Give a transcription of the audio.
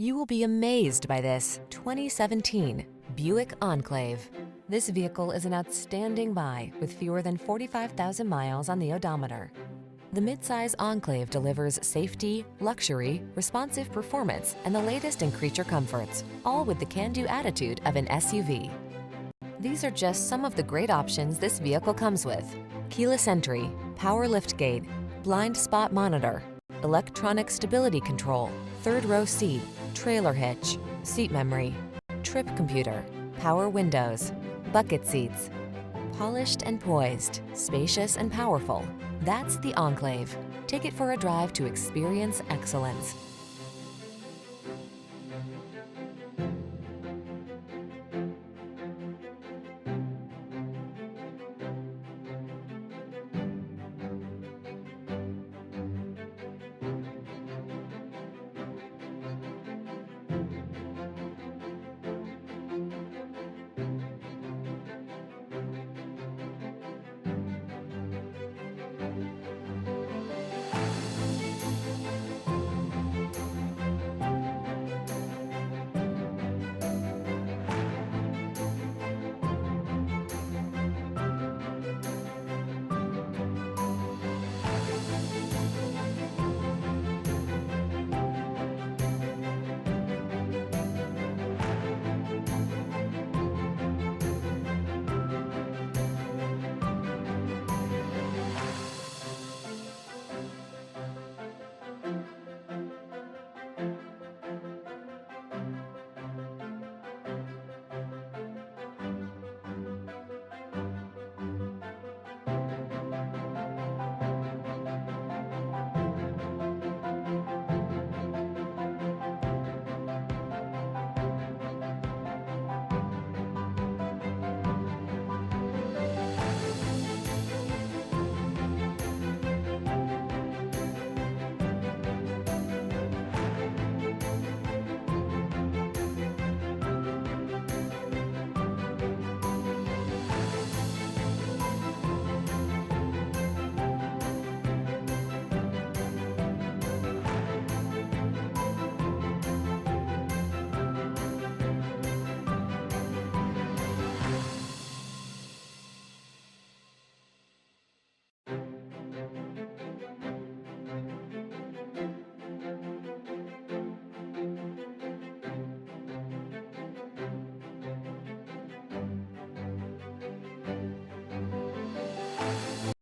You will be amazed by this 2017 Buick Enclave. This vehicle is an outstanding buy with fewer than 45,000 miles on the odometer. The midsize Enclave delivers safety, luxury, responsive performance, and the latest in creature comforts, all with the can-do attitude of an SUV. These are just some of the great options this vehicle comes with: keyless entry, power liftgate, blind spot monitor, electronic stability control, third row seat, trailer hitch, seat memory, trip computer, power windows, bucket seats. Polished and poised, spacious and powerful. That's the Enclave. Take it for a drive to experience excellence.